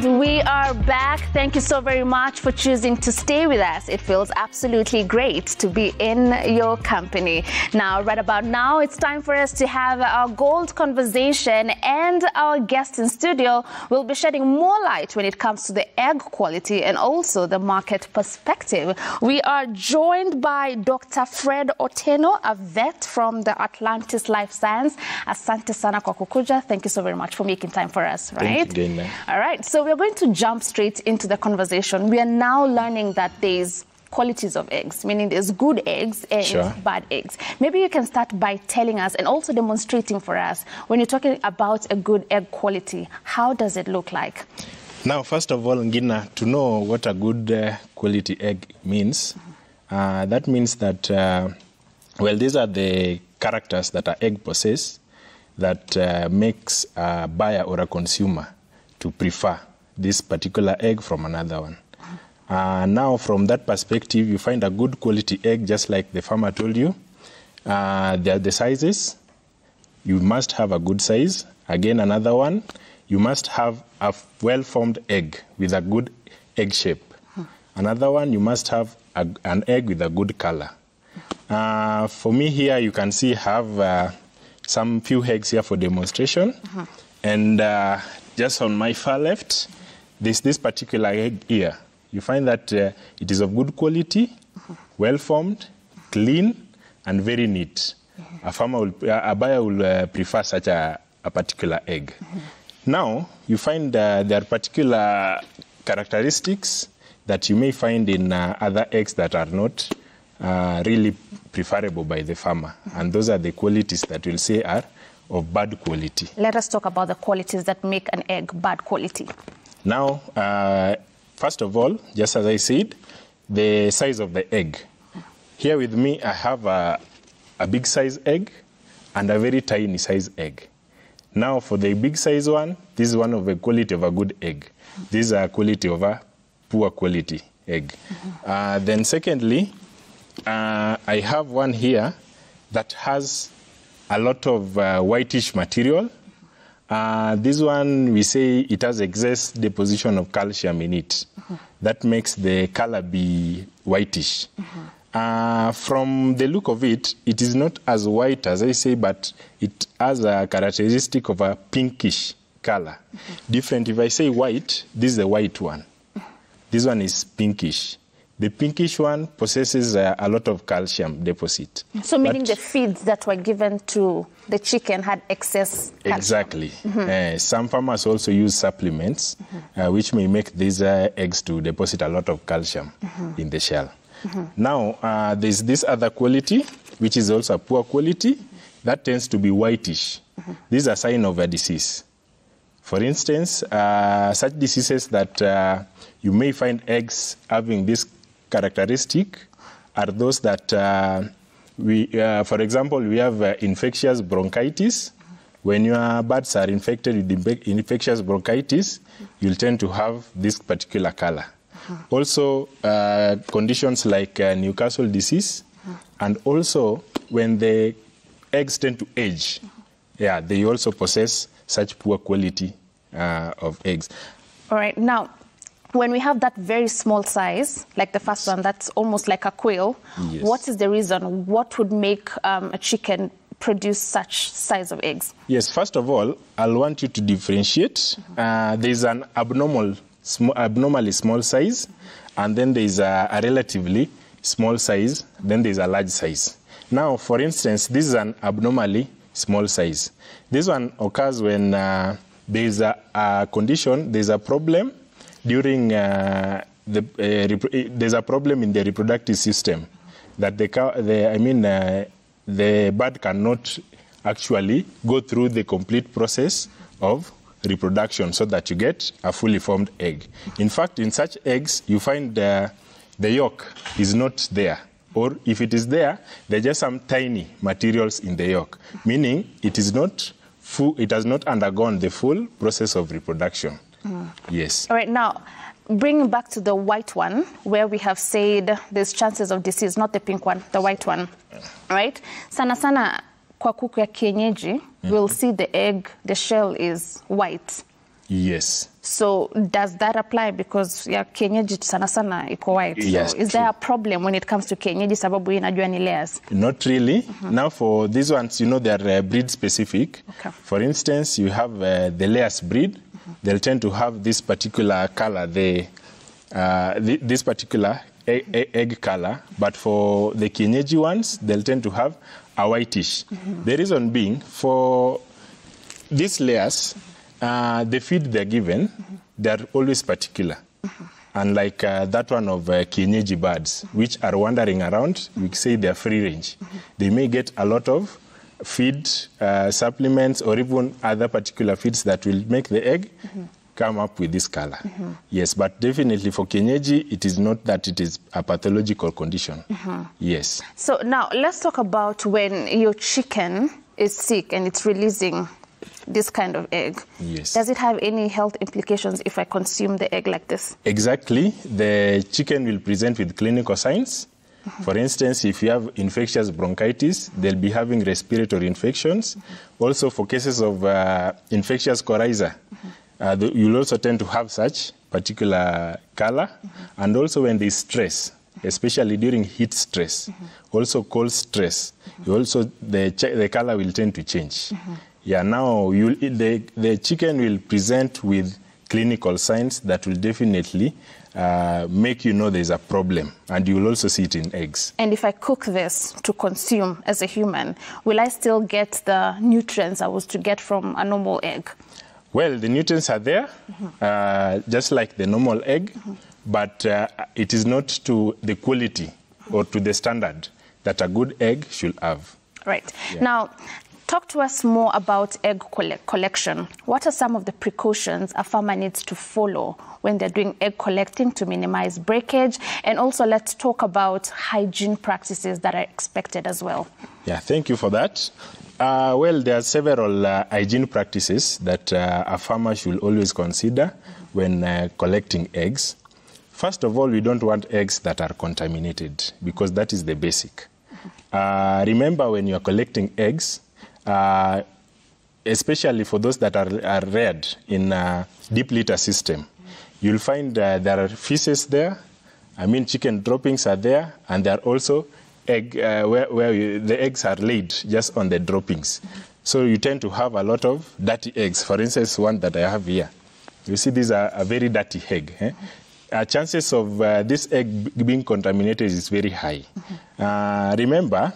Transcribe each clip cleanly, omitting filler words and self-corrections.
And we are back. Thank you so very much for choosing to stay with us. It feels absolutely great to be in your company. Now, right about now, it's time for us to have our gold conversation, and our guest in studio will be shedding more light when it comes to the egg quality and also the market perspective. We are joined by Dr. Fred Otieno, a vet from the Atlantis Life Science. Asante sana kwa kukuja. Thank you so very much for making time for us, right? Thank you again, man. All right, so we're going to jump straight into the conversation. We are now learning that there's qualities of eggs, meaning there's good eggs and Sure. bad eggs. Maybe you can start by telling us and also demonstrating for us, when you're talking about a good egg quality, how does it look like? Now, first of all, Ngina, to know what a good quality egg means, that means that, well, these are the characters that an egg possesses that makes a buyer or a consumer to prefer this particular egg from another one. Now, from that perspective, you find a good quality egg, just like the farmer told you. There are the sizes. You must have a good size. Again, another one, you must have a well-formed egg with a good egg shape. Another one, you must have an egg with a good color. For me here, you can see have some few eggs here for demonstration. And just on my far left, this particular egg here. You find that it is of good quality, well-formed, clean, and very neat. A buyer will prefer such a particular egg. Now, you find there are particular characteristics that you may find in other eggs that are not really preferable by the farmer. And those are the qualities that we'll say are of bad quality. Let us talk about the qualities that make an egg bad quality. Now, first of all, just as I said, the size of the egg. Here with me, I have a big size egg and a very tiny size egg. Now, for the big size one, this is one of the quality of a good egg. This is a quality of a poor quality egg. Then secondly, I have one here that has a lot of whitish material. This one, we say it has excess deposition of calcium in it. That makes the color be whitish. From the look of it, it is not as white as I say, but it has a characteristic of a pinkish color. Different, if I say white, this is the white one. This one is pinkish. The pinkish one possesses a lot of calcium deposit. So meaning the feeds that were given to the chicken had excess calcium. Exactly. Some farmers also use supplements, which may make these eggs to deposit a lot of calcium in the shell. Now, there's this other quality, which is also a poor quality, that tends to be whitish. This is a sign of a disease. For instance, such diseases that you may find eggs having this characteristic are those that, for example, we have infectious bronchitis. When your birds are infected with infectious bronchitis, you'll tend to have this particular color. Also, conditions like Newcastle disease, and also when the eggs tend to age, they also possess such poor quality of eggs. All right, now, when we have that very small size, like the first one, that's almost like a quail, Yes. What is the reason? What would make a chicken produce such size of eggs? Yes, first of all, I'll want you to differentiate. There's an abnormally small size, and then there's a relatively small size, then there's a large size. Now, for instance, this is an abnormally small size. This one occurs when there's a condition, there's a problem during there's a problem in the reproductive system that the bird cannot actually go through the complete process of reproduction so that you get a fully formed egg. In fact, in such eggs, you find the yolk is not there. Or if it is there, there are just some tiny materials in the yolk, meaning it is not full, it has not undergone the full process of reproduction. Yes. All right, now, bringing back to the white one, where we have said there's chances of disease, not the pink one, the white one, right? Sana sana kwa kuku ya kienyeji, we'll see the egg, the shell is white. Yes. So does that apply? Because ya kienyeji sana sana iko white. Yes, so is there a problem when it comes to kienyeji sababu inajua ni layers? Not really. Now for these ones, you know, they are breed specific. Okay. For instance, you have the layers breed. They'll tend to have this particular color, this particular egg color. But for the kienyeji ones, they'll tend to have a whitish. The reason being, for these layers, the feed they're given, they're always particular. Unlike that one of kienyeji birds, which are wandering around, we say they're free range. They may get a lot of feed, supplements, or even other particular feeds that will make the egg come up with this color. Yes, but definitely for kienyeji, it is not that it is a pathological condition. Yes. So now let's talk about when your chicken is sick and it's releasing this kind of egg. Yes. Does it have any health implications if I consume the egg like this? Exactly. The chicken will present with clinical signs. For instance, if you have infectious bronchitis, they'll be having respiratory infections. Also, for cases of infectious coryza, you'll also tend to have such particular color. And also when there's stress, especially during heat stress, also cold stress, the color will tend to change. Yeah, now the chicken will present with clinical signs that will definitely make you know there's a problem, and you will also see it in eggs. And if I cook this to consume as a human, will I still get the nutrients I was to get from a normal egg? Well, the nutrients are there, just like the normal egg, but it is not to the quality or to the standard that a good egg should have. Right. Yeah. Now, talk to us more about egg collection. What are some of the precautions a farmer needs to follow when they're doing egg collecting to minimize breakage? And also let's talk about hygiene practices that are expected as well. Yeah, thank you for that. Well, there are several hygiene practices that a farmer should always consider when collecting eggs. First of all, we don't want eggs that are contaminated, because that is the basic. Remember, when you're collecting eggs, especially for those that are reared in a deep litter system, you'll find there are feces there. I mean, chicken droppings are there, and there are also egg where the eggs are laid just on the droppings. So you tend to have a lot of dirty eggs. For instance, one that I have here. You see, these are a very dirty egg. Chances of this egg being contaminated is very high. Remember,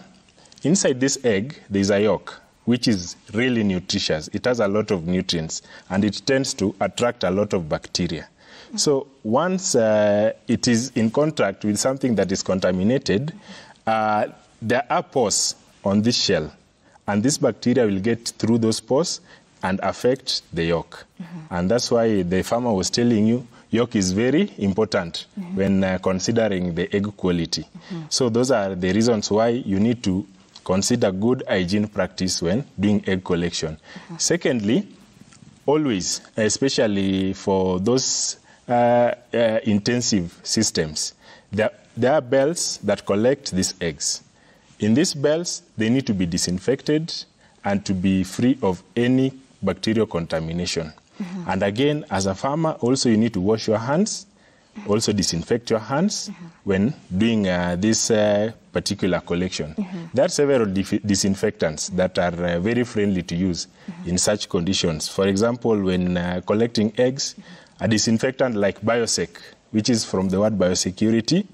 inside this egg, there's a yolk, which is really nutritious. It has a lot of nutrients, and it tends to attract a lot of bacteria. So once it is in contact with something that is contaminated, there are pores on this shell, and this bacteria will get through those pores and affect the yolk. And that's why the farmer was telling you yolk is very important when considering the egg quality. So those are the reasons why you need to consider good hygiene practice when doing egg collection. Secondly, always, especially for those intensive systems, there are bells that collect these eggs. In these bells, they need to be disinfected and to be free of any bacterial contamination. And again, as a farmer, also you need to wash your hands, also disinfect your hands when doing this particular collection. There are several disinfectants that are very friendly to use in such conditions. For example, when collecting eggs, a disinfectant like Biosec, which is from the word biosecurity,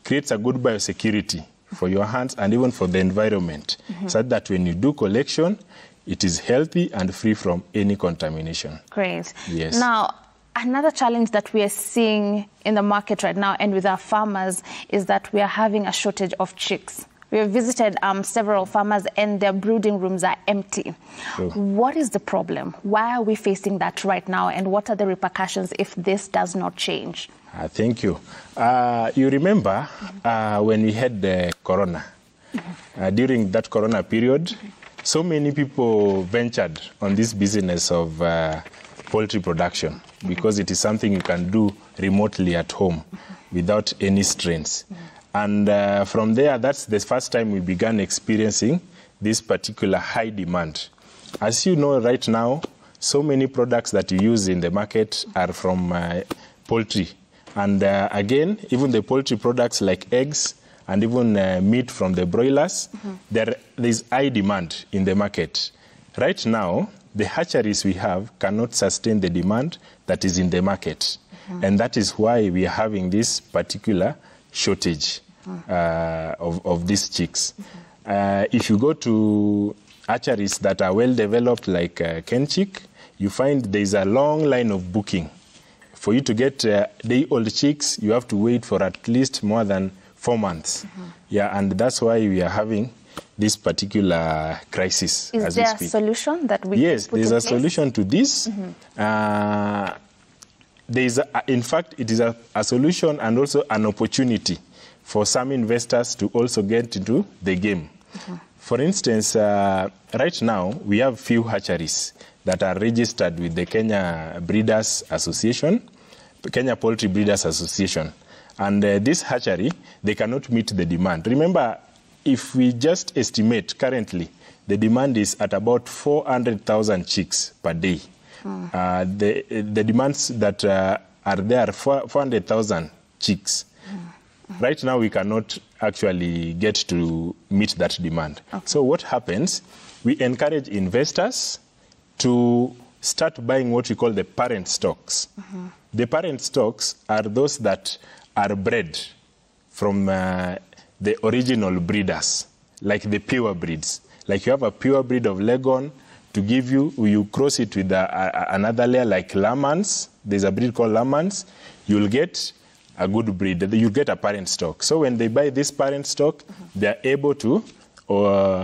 creates a good biosecurity for your hands and even for the environment, so that when you do collection, it is healthy and free from any contamination. Great. Yes. Now, another challenge that we are seeing in the market right now and with our farmers is that we are having a shortage of chicks. We have visited several farmers and their brooding rooms are empty. True. What is the problem? Why are we facing that right now, and what are the repercussions if this does not change? Thank you. You remember when we had the corona, during that corona period, so many people ventured on this business of poultry production because it is something you can do remotely at home without any strains. And from there, that's the first time we began experiencing this particular high demand. As you know, right now, so many products that you use in the market are from poultry. And again, even the poultry products like eggs and even meat from the broilers, there's high demand in the market. Right now, the hatcheries we have cannot sustain the demand that is in the market. And that is why we are having this particular shortage of these chicks. If you go to hatcheries that are well developed like Kenchick, you find there's a long line of booking. For you to get day-old chicks, you have to wait for at least more than 4 months. Yeah, and that's why we are having this particular crisis. Is there a solution that we Yes, can put there's in a solution to this. In fact, it is a solution and also an opportunity for some investors to also get into the game. For instance, right now, we have few hatcheries that are registered with the Kenya Breeders Association, Kenya Poultry Breeders Association. And this hatchery, they cannot meet the demand. Remember, if we just estimate currently, the demand is at about 400,000 chicks per day. The demands that are there, 400,000 chicks. Right now, we cannot actually get to meet that demand. So what happens, we encourage investors to start buying what we call the parent stocks. The parent stocks are those that are bred from the original breeders, like the pure breeds. Like you have a pure breed of Leghorn, to give you cross it with another layer like Lamans. There's a breed called Lamans. You'll get a good breed. You get a parent stock. So when they buy this parent stock, they're able to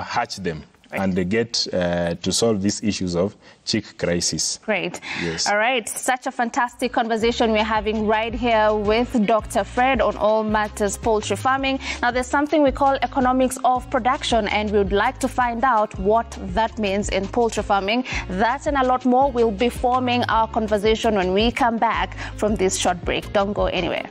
hatch them. And they get to solve these issues of chick crisis. Great. Yes. All right. Such a fantastic conversation we're having right here with Dr. Fred on all matters poultry farming. Now, there's something we call economics of production, and we would like to find out what that means in poultry farming. That and a lot more will be forming our conversation when we come back from this short break. Don't go anywhere.